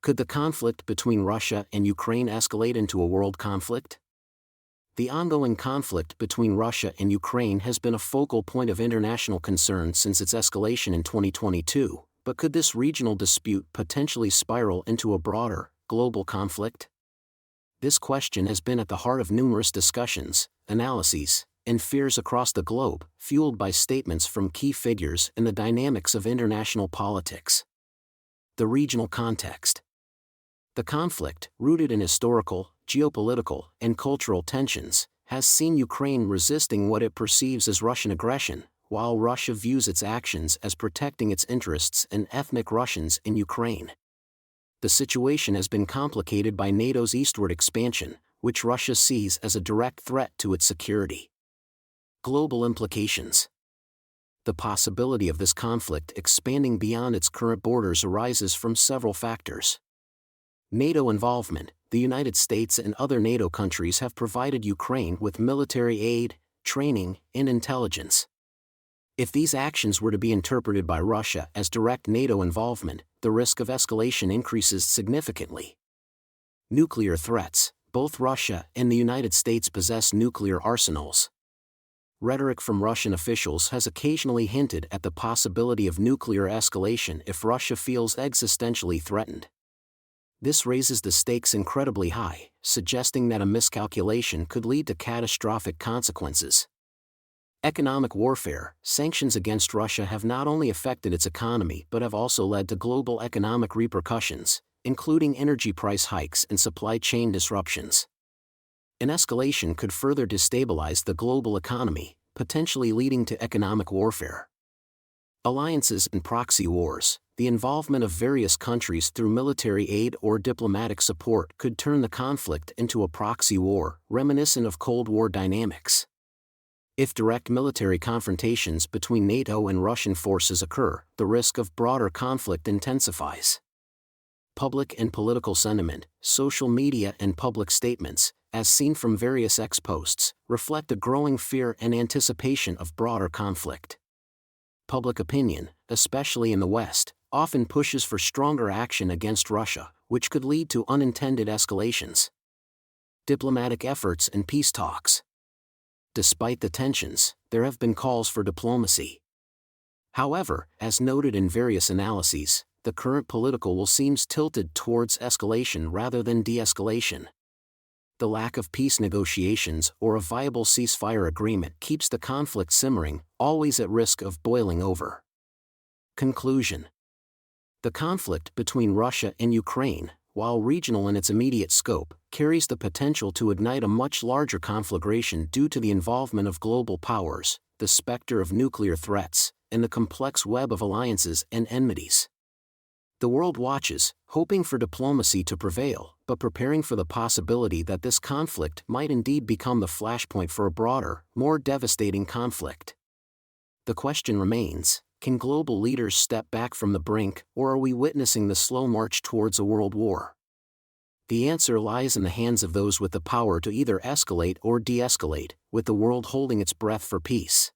Could the conflict between Russia and Ukraine escalate into a world conflict? The ongoing conflict between Russia and Ukraine has been a focal point of international concern since its escalation in 2022, but could this regional dispute potentially spiral into a broader, global conflict? This question has been at the heart of numerous discussions, analyses, and fears across the globe, fueled by statements from key figures in the dynamics of international politics. The regional context. The conflict, rooted in historical, geopolitical, and cultural tensions, has seen Ukraine resisting what it perceives as Russian aggression, while Russia views its actions as protecting its interests and ethnic Russians in Ukraine. The situation has been complicated by NATO's eastward expansion, which Russia sees as a direct threat to its security. Global implications. The possibility of this conflict expanding beyond its current borders arises from several factors. NATO involvement. The United States and other NATO countries have provided Ukraine with military aid, training, and intelligence. If these actions were to be interpreted by Russia as direct NATO involvement, the risk of escalation increases significantly. Nuclear threats. Both Russia and the United States possess nuclear arsenals. Rhetoric from Russian officials has occasionally hinted at the possibility of nuclear escalation if Russia feels existentially threatened. This raises the stakes incredibly high, suggesting that a miscalculation could lead to catastrophic consequences. Economic warfare. Sanctions against Russia have not only affected its economy but have also led to global economic repercussions, including energy price hikes and supply chain disruptions. An escalation could further destabilize the global economy, potentially leading to economic warfare. Alliances and proxy wars. The involvement of various countries through military aid or diplomatic support could turn the conflict into a proxy war, reminiscent of Cold War dynamics. If direct military confrontations between NATO and Russian forces occur, the risk of broader conflict intensifies. Public and political sentiment. Social media and public statements, as seen from various ex-posts, reflect a growing fear and anticipation of broader conflict. Public opinion, especially in the West, often pushes for stronger action against Russia, which could lead to unintended escalations. Diplomatic efforts and peace talks. Despite the tensions, there have been calls for diplomacy. However, as noted in various analyses, the current political will seems tilted towards escalation rather than de-escalation. The lack of peace negotiations or a viable ceasefire agreement keeps the conflict simmering, always at risk of boiling over. Conclusion. The conflict between Russia and Ukraine, while regional in its immediate scope, carries the potential to ignite a much larger conflagration due to the involvement of global powers, the specter of nuclear threats, and the complex web of alliances and enmities. The world watches, hoping for diplomacy to prevail, but preparing for the possibility that this conflict might indeed become the flashpoint for a broader, more devastating conflict. The question remains, can global leaders step back from the brink, or are we witnessing the slow march towards a world war? The answer lies in the hands of those with the power to either escalate or de-escalate, with the world holding its breath for peace.